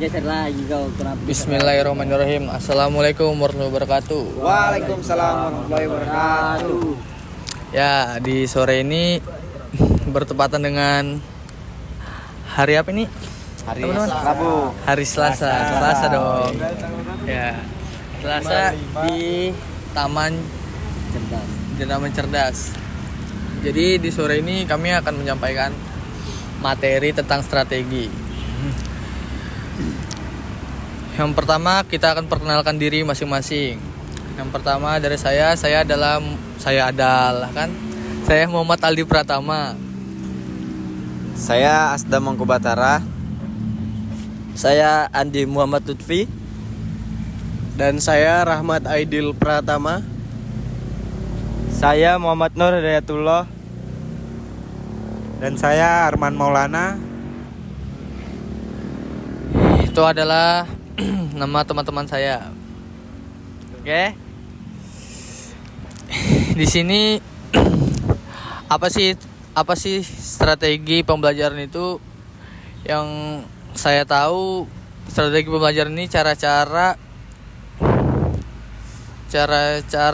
Geser lagi kau kenapa? Bismillahirrahmanirrahim. Assalamualaikum warahmatullahi wabarakatuh. Waalaikumsalam warahmatullahi wabarakatuh. Ya, di sore ini bertepatan dengan hari apa ini? Hari Teman-teman? Rabu. Hari Selasa. Selasa dong. Ya. Selasa di Taman Cerdas. Jadi di sore ini kami akan menyampaikan materi tentang strategi. Yang pertama kita akan perkenalkan diri masing-masing. Yang pertama dari saya adalah Muhammad Aldi Pratama. Saya Asda Mangkubatara. Saya Andi Muhammad Lutfi. Dan saya Rahmat Aidil Pratama. Saya Muhammad Nur Hidayatullah. Dan saya Arman Maulana. Itu adalah nama teman-teman saya. Oke. Di sini apa sih strategi pembelajaran itu? Yang saya tahu strategi pembelajaran ini cara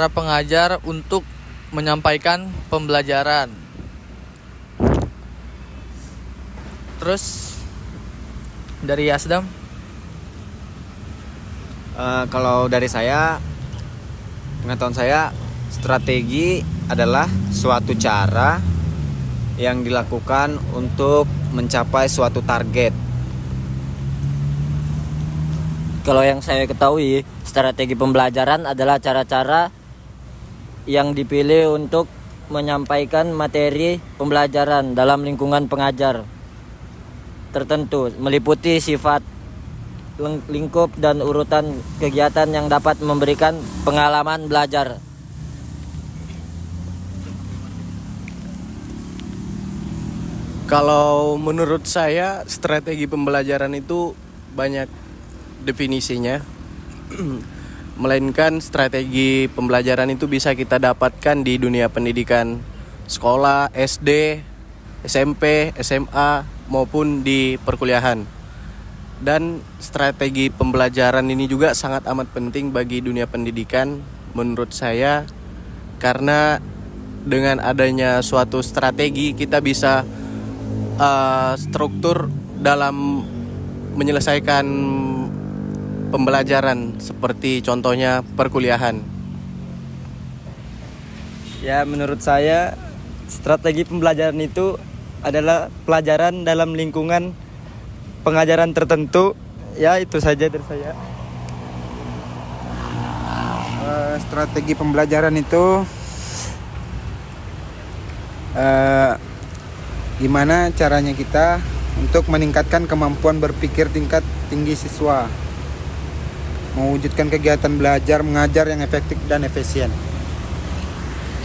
pengajar untuk menyampaikan pembelajaran. Terus dari Asdam? Kalau dari saya, pengetahuan saya, strategi adalah suatu cara yang dilakukan untuk mencapai suatu target. Kalau yang saya ketahui, strategi pembelajaran adalah cara-cara yang dipilih untuk menyampaikan materi pembelajaran dalam lingkungan pengajar tertentu, meliputi sifat, lingkup dan urutan kegiatan yang dapat memberikan pengalaman belajar. Kalau menurut saya strategi pembelajaran itu banyak definisinya. Melainkan strategi pembelajaran itu bisa kita dapatkan di dunia pendidikan sekolah, SD, SMP, SMA maupun di perkuliahan. Dan strategi pembelajaran ini juga sangat amat penting bagi dunia pendidikan menurut saya, karena dengan adanya suatu strategi kita bisa struktur dalam menyelesaikan pembelajaran, seperti contohnya perkuliahan. Ya, menurut saya strategi pembelajaran itu adalah pelajaran dalam lingkungan pengajaran tertentu. Ya, itu saja dari saya. Strategi pembelajaran itu gimana caranya kita untuk meningkatkan kemampuan berpikir tingkat tinggi siswa, mewujudkan kegiatan belajar mengajar yang efektif dan efisien.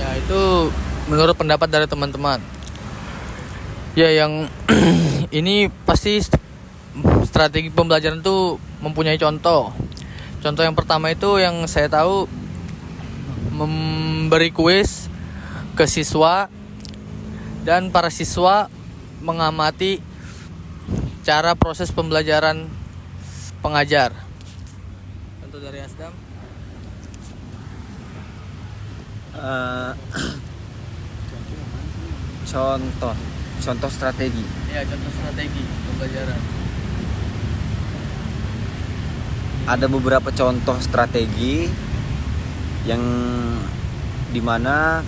Ya, itu menurut pendapat dari teman-teman. Ya, yang ini pasti strategi pembelajaran itu mempunyai contoh. Contoh yang pertama itu yang saya tahu, memberi kuis ke siswa dan para siswa mengamati cara proses pembelajaran pengajar. Contoh dari Asdam. Contoh strategi. Ya, contoh strategi pembelajaran. Ada beberapa contoh strategi yang dimana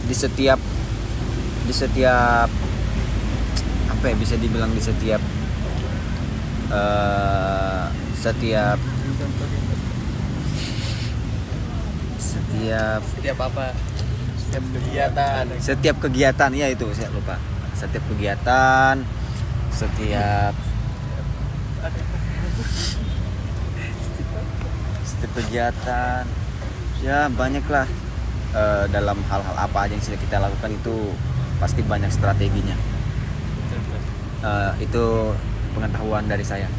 di setiap apa ya, bisa dibilang di setiap apa? Setiap kegiatan, ya itu saya lupa. Setiap kegiatan, setiap kegiatan, ya banyaklah. Dalam hal-hal apa aja yang sudah kita lakukan itu pasti banyak strateginya. Itu pengetahuan dari saya.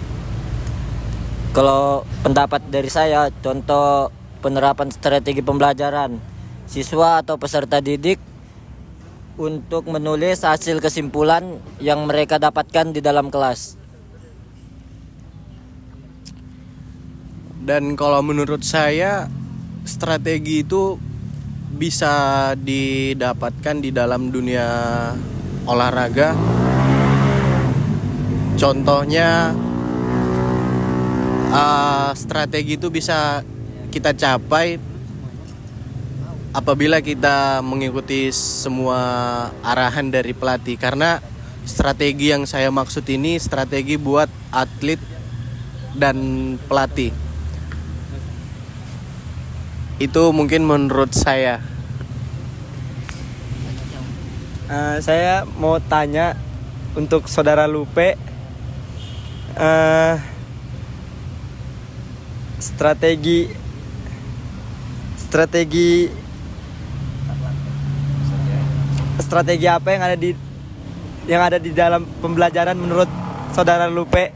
Kalau pendapat dari saya, contoh penerapan strategi pembelajaran, siswa atau peserta didik untuk menulis hasil kesimpulan yang mereka dapatkan di dalam kelas. Dan kalau menurut saya strategi itu bisa didapatkan di dalam dunia olahraga. Contohnya strategi itu bisa kita capai apabila kita mengikuti semua arahan dari pelatih. Karena strategi yang saya maksud ini strategi buat atlet dan pelatih. Itu mungkin menurut saya. Saya mau tanya untuk saudara Lupe, strategi apa yang ada di dalam pembelajaran menurut saudara Lupe?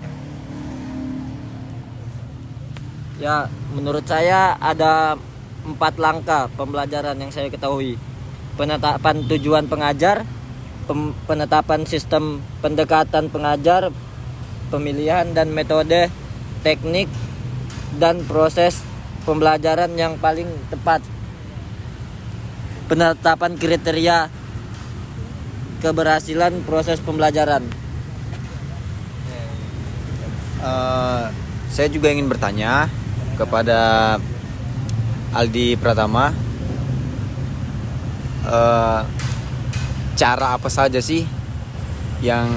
Ya, menurut saya ada 4 langkah pembelajaran yang saya ketahui. Penetapan tujuan pengajar, penetapan sistem pendekatan pengajar, pemilihan dan metode, teknik, dan proses pembelajaran yang paling tepat. Penetapan kriteria keberhasilan proses pembelajaran. Saya juga ingin bertanya kepada Aldi Pratama, cara apa saja sih yang,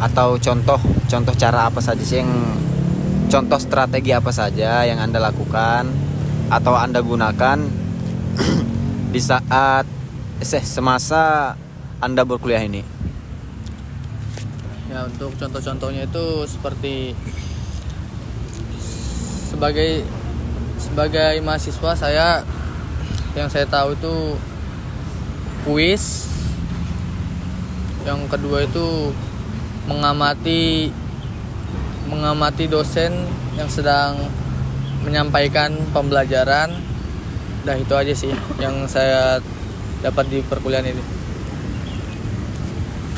atau contoh cara apa saja sih yang, contoh strategi apa saja yang Anda lakukan atau Anda gunakan di saat semasa Anda berkuliah ini? Ya, untuk contoh-contohnya itu seperti sebagai mahasiswa yang saya tahu itu kuis. Yang kedua itu mengamati dosen yang sedang menyampaikan pembelajaran. Dah, itu aja sih yang saya dapat di perkuliahan ini.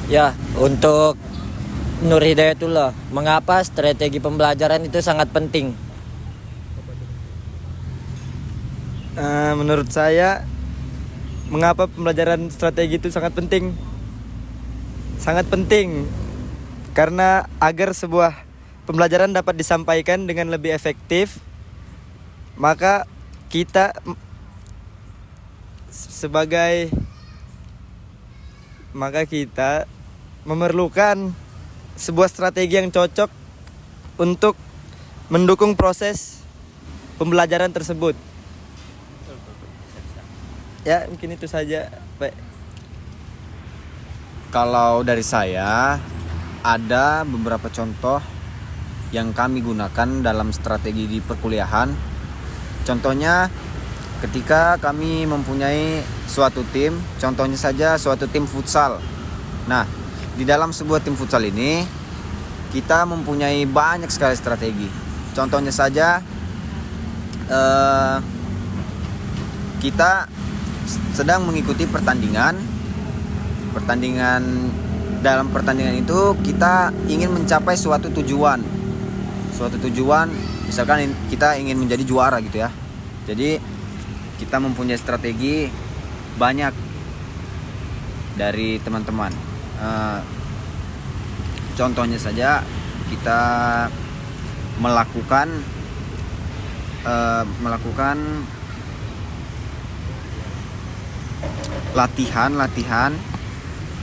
Ya, untuk Nur Hidayatullah, mengapa strategi pembelajaran itu sangat penting? Menurut saya, mengapa pembelajaran strategi itu sangat penting? Sangat penting karena agar sebuah pembelajaran dapat disampaikan dengan lebih efektif, maka kita memerlukan sebuah strategi yang cocok untuk mendukung proses pembelajaran tersebut. Ya, mungkin itu saja, Pak. Kalau dari saya, ada beberapa contoh yang kami gunakan dalam strategi di perkuliahan. Contohnya ketika kami mempunyai suatu tim, contohnya saja suatu tim futsal. Nah, di dalam sebuah tim futsal ini kita mempunyai banyak sekali strategi. Contohnya saja kita sedang mengikuti pertandingan. Dalam pertandingan itu kita ingin mencapai suatu tujuan, misalkan kita ingin menjadi juara gitu ya. Jadi kita mempunyai strategi banyak dari teman-teman. Contohnya saja kita melakukan latihan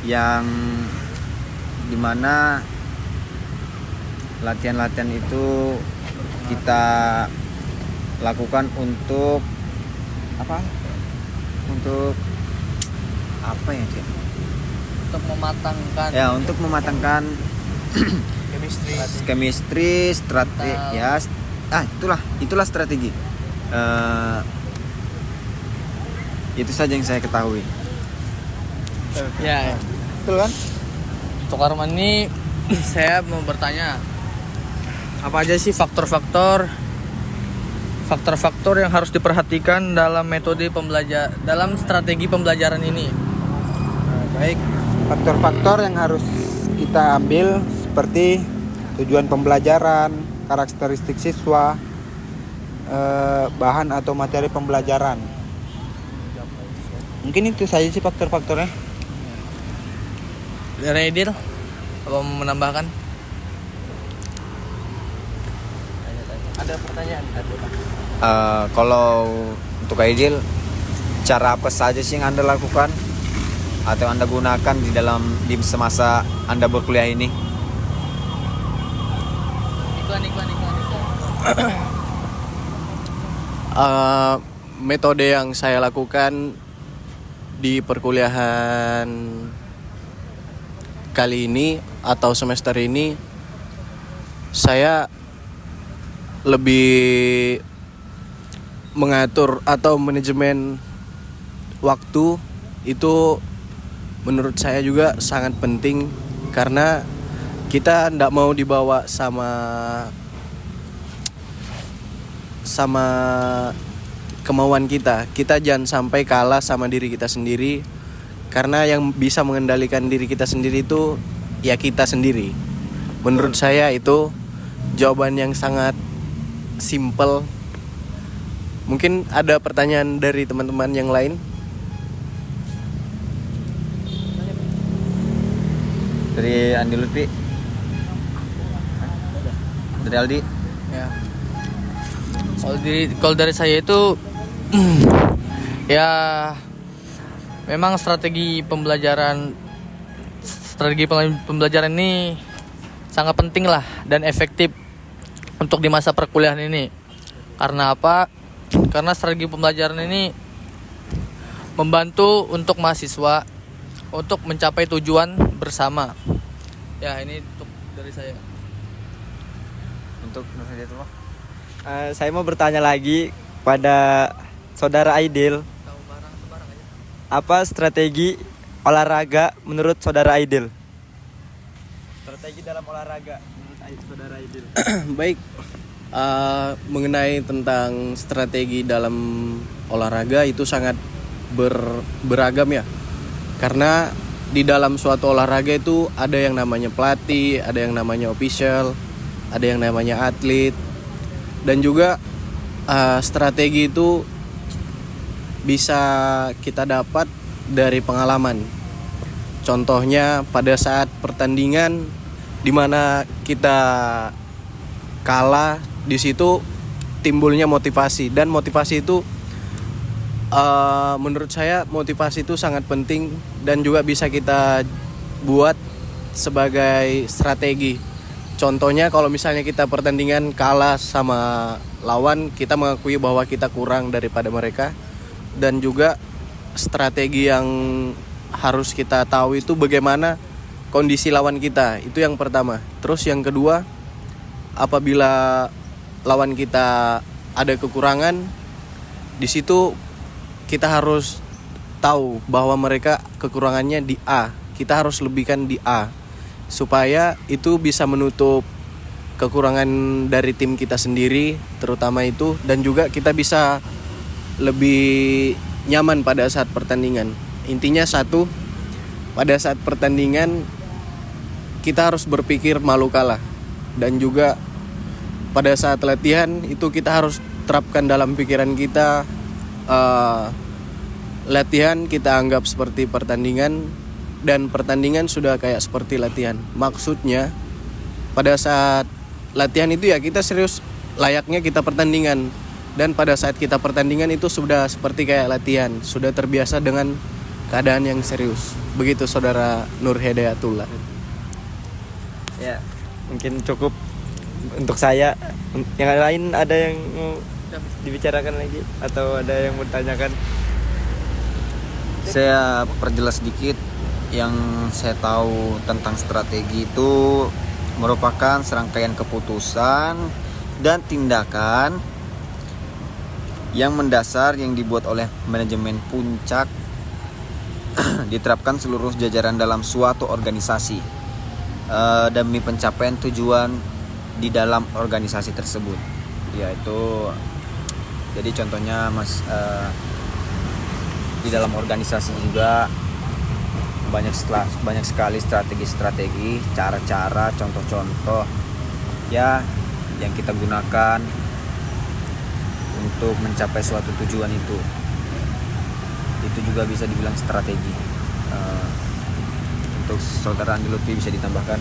yang dimana latihan itu kita lakukan untuk apa ya, Cik? Untuk mematangkan chemistry, strategi ya. Itulah strategi. Itu saja yang saya ketahui. Ya, Betul kan? untuk Arman ini saya mau bertanya, apa aja sih faktor-faktor yang harus diperhatikan dalam metode dalam strategi pembelajaran ini? Baik, faktor-faktor yang harus kita ambil seperti tujuan pembelajaran, karakteristik siswa, bahan atau materi pembelajaran. Mungkin itu saja sih faktor-faktornya. Dari Aidil, apa mau menambahkan? Ada pertanyaan? Kalau untuk Aidil, cara apa saja sih yang Anda lakukan atau Anda gunakan di semasa Anda berkuliah ini? Iklan. Metode yang saya lakukan di perkuliahan kali ini atau semester ini, saya lebih mengatur atau manajemen waktu. Itu menurut saya juga sangat penting, karena kita tidak mau dibawa sama kemauan kita. Kita jangan sampai kalah sama diri kita sendiri, karena yang bisa mengendalikan diri kita sendiri itu ya kita sendiri. Menurut saya itu jawaban yang sangat simple. Mungkin ada pertanyaan dari teman-teman yang lain? Dari Andi Lutfi? Dari Aldi? Ya. Kalau dari saya itu ya memang strategi pembelajaran ini sangat penting lah dan efektif untuk di masa perkuliahan ini. Karena apa? Karena strategi pembelajaran ini membantu untuk mahasiswa untuk mencapai tujuan bersama. Ya, ini untuk dari saya. Untuk Nur Hidayatullah? Saya mau bertanya lagi pada saudara Aidil. Apa strategi olahraga menurut saudara Aidil? Strategi dalam olahraga menurut saudara Aidil. Baik, mengenai tentang strategi dalam olahraga itu sangat beragam ya. Karena di dalam suatu olahraga itu ada yang namanya pelatih, ada yang namanya official, ada yang namanya atlet, dan juga strategi itu bisa kita dapat dari pengalaman. Contohnya pada saat pertandingan di mana kita kalah, di situ timbulnya motivasi, dan motivasi itu menurut saya motivasi itu sangat penting dan juga bisa kita buat sebagai strategi. Contohnya kalau misalnya kita pertandingan kalah sama lawan, kita mengakui bahwa kita kurang daripada mereka, dan juga strategi yang harus kita tahu itu bagaimana kondisi lawan kita. Itu yang pertama. Terus yang kedua, apabila lawan kita ada kekurangan, di situ kita harus tahu bahwa mereka kekurangannya di A. Kita harus lebihkan di A, supaya itu bisa menutup kekurangan dari tim kita sendiri, terutama itu, dan juga kita bisa lebih nyaman pada saat pertandingan. Intinya satu, pada saat pertandingan kita harus berpikir malu kalah, dan juga pada saat latihan itu kita harus terapkan dalam pikiran kita, latihan kita anggap seperti pertandingan, dan pertandingan sudah kayak seperti latihan. Maksudnya pada saat latihan itu ya kita serius layaknya kita pertandingan, dan pada saat kita pertandingan itu sudah seperti kayak latihan, sudah terbiasa dengan keadaan yang serius. Begitu saudara Nur Hidayatullah. Ya, mungkin cukup untuk saya. Yang lain ada yang mau dibicarakan lagi atau ada yang mau ditanyakan? Saya perjelas sedikit. Yang saya tahu tentang strategi itu merupakan serangkaian keputusan dan tindakan yang mendasar yang dibuat oleh manajemen puncak diterapkan seluruh jajaran dalam suatu organisasi demi pencapaian tujuan di dalam organisasi tersebut. Yaitu jadi contohnya di dalam organisasi juga banyak sekali strategi-strategi, cara-cara, contoh-contoh ya yang kita gunakan untuk mencapai suatu tujuan itu. Itu juga bisa dibilang strategi. Untuk saudara Andi Lutfi bisa ditambahkan?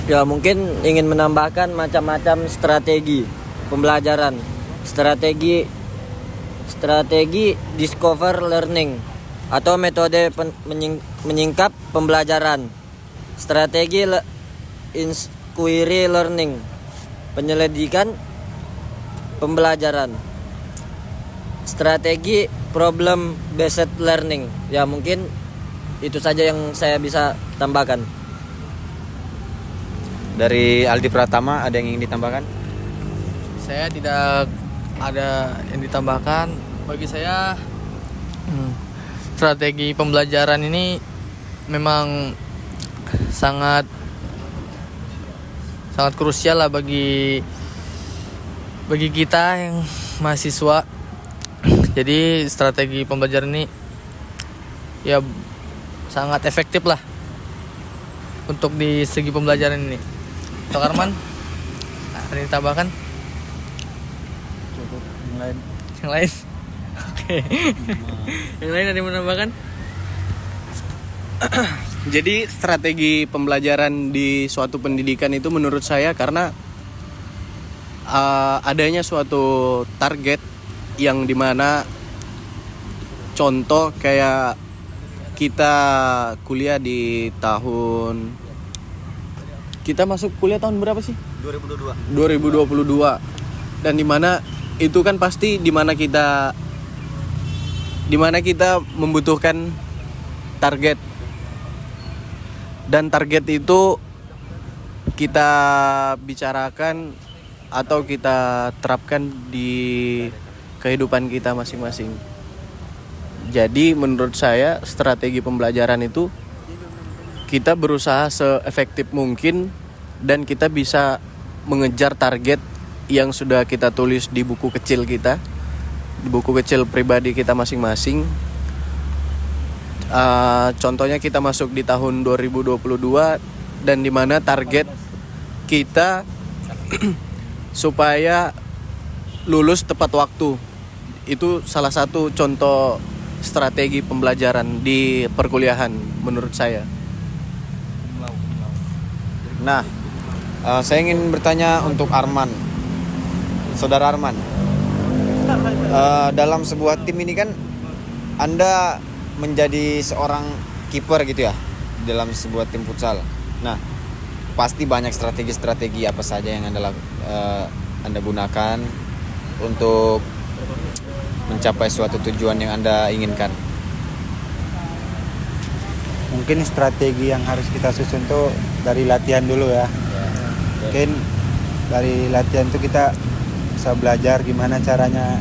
Ya mungkin ingin menambahkan macam-macam strategi pembelajaran. Strategi discover learning atau metode menyingkap pembelajaran. Strategi inquiry learning, penyelidikan pembelajaran. Strategi problem based learning. Ya mungkin itu saja yang saya bisa tambahkan. Dari Aldi Pratama ada yang ingin ditambahkan? Saya tidak ada yang ditambahkan. Bagi saya strategi pembelajaran ini memang sangat krusial lah bagi kita yang mahasiswa. Jadi strategi pembelajaran ini ya sangat efektif lah untuk di segi pembelajaran ini. Untuk Arman, ada yang ditambahkan? Cukup Yang lain? Oke. Yang lain ada yang menambahkan? Jadi strategi pembelajaran di suatu pendidikan itu menurut saya karena adanya suatu target yang dimana contoh kayak kita kuliah di tahun, kita masuk kuliah tahun berapa sih? 2022. Dan dimana itu kan pasti dimana kita membutuhkan target. Dan target itu kita bicarakan atau kita terapkan di kehidupan kita masing-masing. Jadi menurut saya strategi pembelajaran itu kita berusaha seefektif mungkin dan kita bisa mengejar target yang sudah kita tulis di buku kecil kita, di buku kecil pribadi kita masing-masing. Contohnya kita masuk di tahun 2022 dan dimana target kita supaya lulus tepat waktu. Itu salah satu contoh strategi pembelajaran di perkuliahan menurut saya. Nah, saya ingin bertanya untuk Arman, saudara Arman. Dalam sebuah tim ini kan Anda menjadi seorang kiper gitu ya dalam sebuah tim futsal. Nah, pasti banyak strategi-strategi apa saja yang Anda gunakan untuk mencapai suatu tujuan yang Anda inginkan. Mungkin strategi yang harus kita susun tuh dari latihan dulu ya. Mungkin dari latihan tuh kita bisa belajar gimana caranya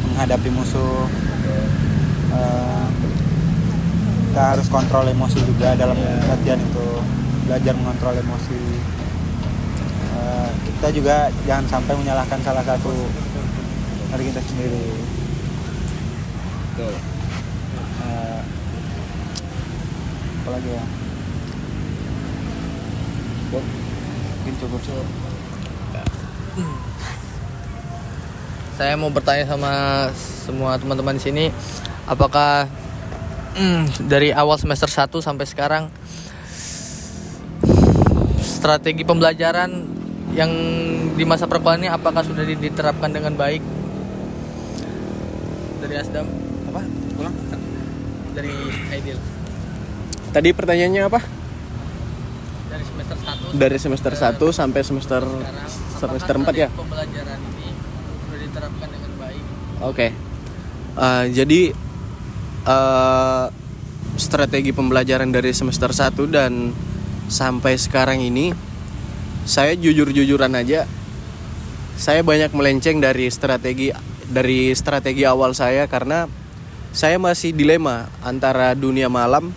menghadapi musuh. Kita harus kontrol emosi juga dalam latihan itu, belajar mengontrol emosi. Kita juga jangan sampai menyalahkan salah satu dari kita sendiri. Betul. Apalagi ya? Mungkin cukup. Saya mau bertanya sama semua teman-teman di sini, apakah dari awal semester 1 sampai sekarang strategi pembelajaran yang di masa perkuliahan ini apakah sudah diterapkan dengan baik? Dari Asdam? Apa? Ulang? Dari Aidil? Tadi pertanyaannya apa? Dari semester 1 Dari semester 1 sampai semester 4 ya? Pembelajaran ini sudah diterapkan dengan baik. Oke. Jadi strategi pembelajaran dari semester 1 dan sampai sekarang ini saya jujur-jujuran aja, saya banyak melenceng dari strategi awal saya karena saya masih dilema antara dunia malam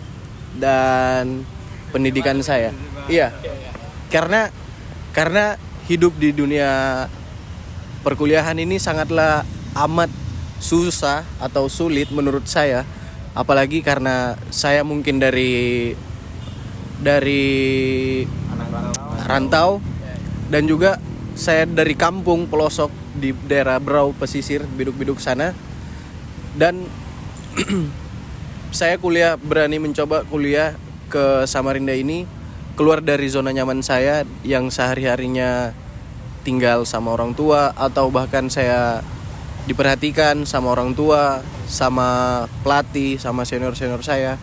dan pendidikan saya. Iya. Karena hidup di dunia perkuliahan ini sangatlah amat susah atau sulit menurut saya Apalagi karena saya mungkin dari rantau, dan juga saya dari kampung pelosok di daerah Brau pesisir biduk-biduk sana, dan saya berani mencoba kuliah ke Samarinda ini, keluar dari zona nyaman saya yang sehari-harinya tinggal sama orang tua, atau bahkan saya diperhatikan sama orang tua, sama pelatih, sama senior-senior saya.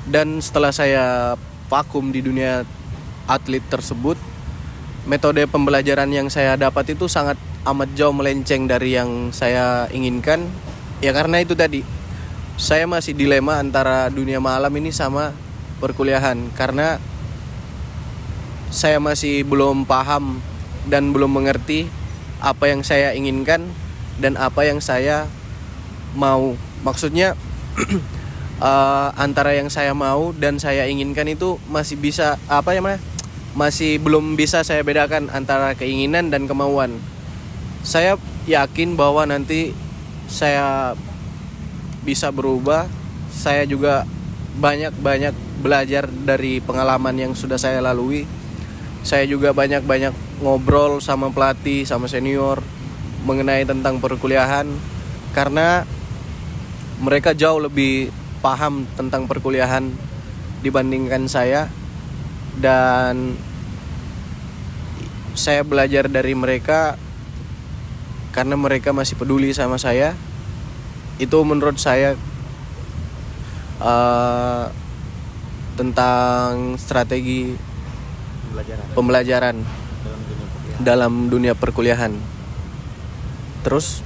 Dan setelah saya vakum di dunia atlet tersebut, metode pembelajaran yang saya dapat itu sangat amat jauh melenceng dari yang saya inginkan. Ya karena itu tadi, saya masih dilema antara dunia malam ini sama perkuliahan, karena saya masih belum paham dan belum mengerti apa yang saya inginkan dan apa yang saya mau. Maksudnya antara yang saya mau dan saya inginkan itu masih bisa masih belum bisa saya bedakan antara keinginan dan kemauan. Saya yakin bahwa nanti saya bisa berubah. Saya juga banyak belajar dari pengalaman yang sudah saya lalui. Saya juga banyak ngobrol sama pelatih, sama senior mengenai tentang perkuliahan, karena mereka jauh lebih paham tentang perkuliahan dibandingkan saya, dan saya belajar dari mereka karena mereka masih peduli sama saya. Itu menurut saya tentang strategi pembelajaran dalam dunia perkuliahan. Terus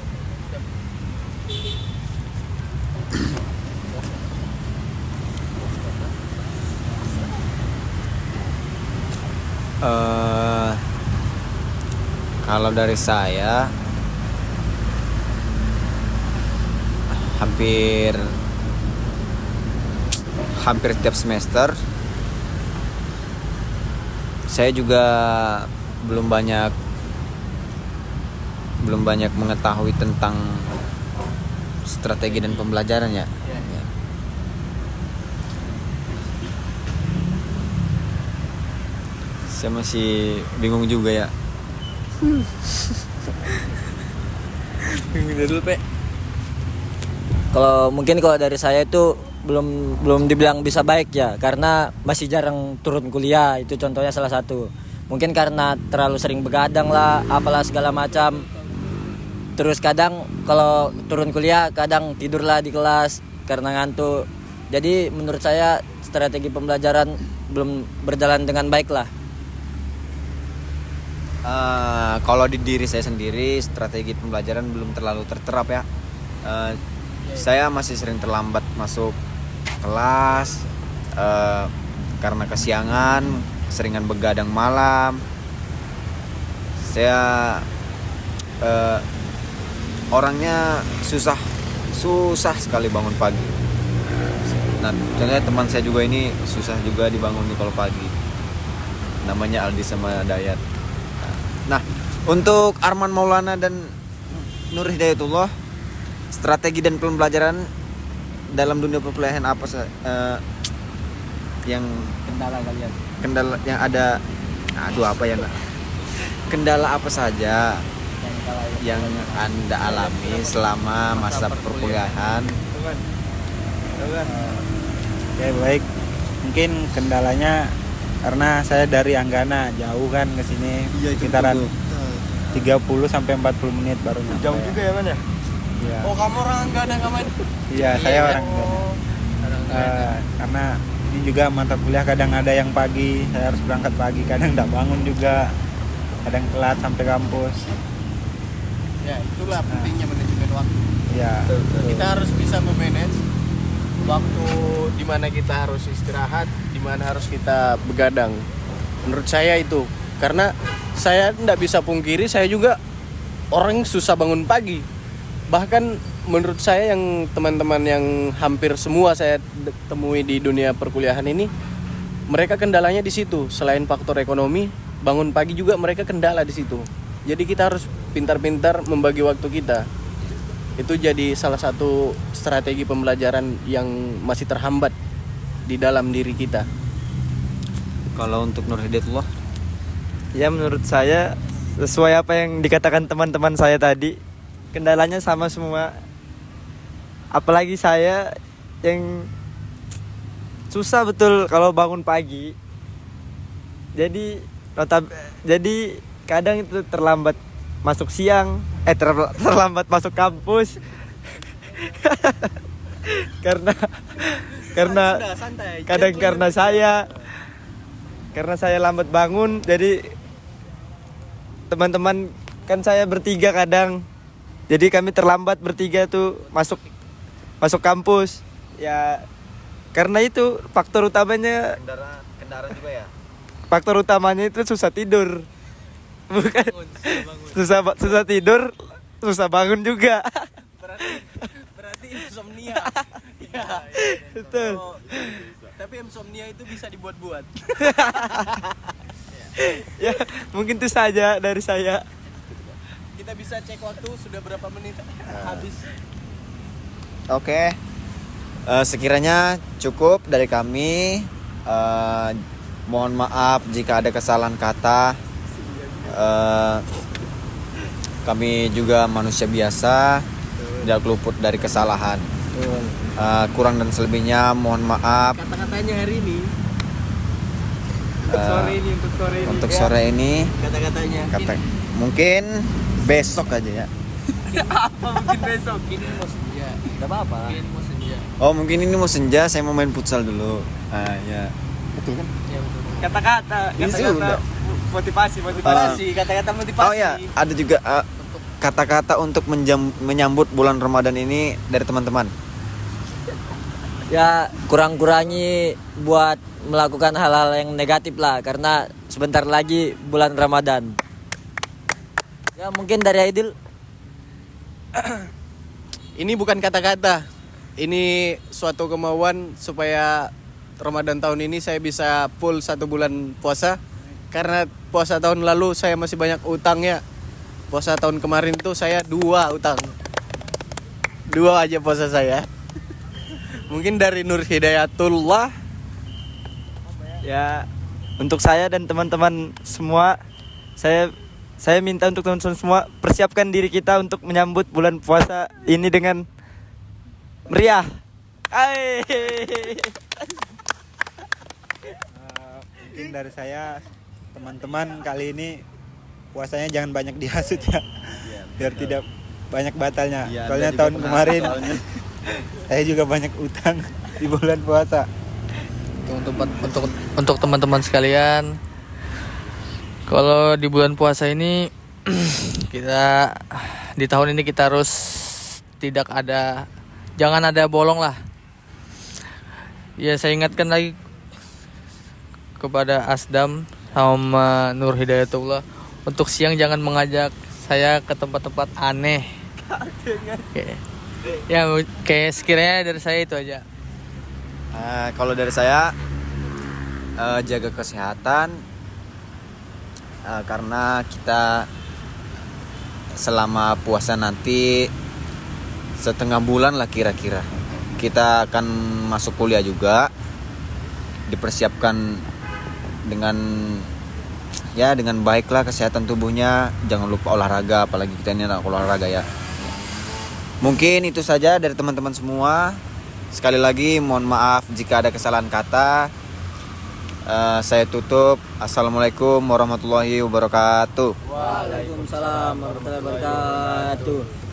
kalau dari saya hampir setiap semester saya juga belum banyak mengetahui tentang strategi dan pembelajaran ya. Ya. Saya masih bingung juga ya. Kalau dari saya itu belum dibilang bisa baik ya, karena masih jarang turun kuliah, itu contohnya salah satu. Mungkin karena terlalu sering begadang lah, apalah segala macam. Terus kadang kalau turun kuliah kadang tidurlah di kelas karena ngantuk. Jadi menurut saya strategi pembelajaran belum berjalan dengan baik lah. Kalau di diri saya sendiri, strategi pembelajaran belum terlalu terterap ya. Saya masih sering terlambat masuk kelas karena kesiangan, keseringan begadang malam. Saya orangnya susah sekali bangun pagi. Nah, contohnya teman saya juga ini susah juga dibangun kalau pagi. Namanya Aldi sama Dayat. Nah, untuk Arman Maulana dan Nur Hidayatullah, strategi dan pembelajaran dalam dunia perkuliahan apa yang kendala yang ada? Kendala apa saja yang Anda alami selama masa perkuliahan? Oke, baik. Mungkin kendalanya karena saya dari Anggana jauh kan ke sini, sekitaran 30 sampai 40 menit baru nyampe. jauh juga ya, Man ya? Iya. Oh, kamu orang Anggana, Man? Iya, saya orang Anggana. Karena ini juga mata kuliah kadang ada yang pagi, saya harus berangkat pagi, kadang tidak bangun juga, kadang telat sampai kampus. Ya, itulah pentingnya manajemen waktu. Iya. Kita harus bisa memanage waktu di mana kita harus istirahat, di mana harus kita begadang. Menurut saya itu, karena saya tidak bisa pungkiri, saya juga orang yang susah bangun pagi. Bahkan menurut saya yang teman-teman yang hampir semua saya temui di dunia perkuliahan ini, mereka kendalanya di situ. Selain faktor ekonomi, bangun pagi juga mereka kendala di situ. Jadi kita harus pintar-pintar membagi waktu kita. Itu jadi salah satu strategi pembelajaran yang masih terhambat di dalam diri kita. Kalau untuk Nur Hidayatullah, Ya menurut saya sesuai apa yang dikatakan teman-teman saya tadi, kendalanya sama semua. Apalagi saya yang susah betul kalau bangun pagi. Jadi kadang itu terlambat masuk siang, terlambat masuk kampus. karena kadang karena saya lambat bangun, jadi teman-teman kan saya bertiga kadang, jadi kami terlambat bertiga tuh masuk kampus ya. Karena itu faktor utamanya itu susah tidur, bukan susah tidur, susah bangun juga. Berarti insomnia. Ya, Betul. Tapi insomnia itu bisa dibuat-buat. Ya mungkin itu saja dari saya. Kita bisa cek waktu sudah berapa menit habis. oke. Sekiranya cukup dari kami. Mohon maaf jika ada kesalahan kata. Kami juga manusia biasa, tidak luput dari kesalahan. Kurang dan selebihnya mohon maaf. Kata-katanya hari ini. Untuk sore ini Kata-katanya. mungkin besok aja ya. Apa mungkin besok? Ini mau senja. Enggak apa-apa. Ini mau senja. Oh mungkin ini mau senja, saya mau main futsal dulu. Ya. Betul kan? Ya betul. Kata-kata sudah. motivasi. Kata-kata motivasi. Oh ya, ada juga kata-kata untuk menyambut bulan Ramadan ini dari teman-teman. Ya kurang-kurangi buat melakukan hal-hal yang negatif lah, karena sebentar lagi bulan Ramadan. Ya mungkin dari Aidil. Ini bukan kata-kata. Ini suatu kemauan supaya Ramadan tahun ini saya bisa full 1 bulan puasa. Karena puasa tahun lalu saya masih banyak utangnya. Puasa tahun kemarin tuh saya 2 utang. 2 aja puasa saya. Mungkin dari Nur Hidayatullah. Ya untuk saya dan teman-teman semua, saya minta untuk teman-teman semua persiapkan diri kita untuk menyambut bulan puasa ini dengan meriah. Mungkin dari saya, teman-teman kali ini puasanya jangan banyak dihasut ya, biar tidak banyak batalnya. Soalnya tahun kemarin saya juga banyak utang di bulan puasa. Untuk teman-teman sekalian, kalau di bulan puasa ini kita di tahun ini kita harus jangan ada bolong lah. Ya saya ingatkan lagi kepada Asdam sama Nur Hidayatullah, untuk siang jangan mengajak saya ke tempat-tempat aneh. Ya kayak sekiranya dari saya itu aja. Kalau dari saya jaga kesehatan, karena kita selama puasa nanti setengah bulan lah kira-kira kita akan masuk kuliah juga, dipersiapkan dengan baiklah kesehatan tubuhnya. Jangan lupa olahraga, apalagi kita ini anak olahraga ya. Mungkin itu saja dari teman-teman semua. Sekali lagi mohon maaf jika ada kesalahan kata. Saya tutup. Assalamualaikum warahmatullahi wabarakatuh. Waalaikumsalam warahmatullahi wabarakatuh.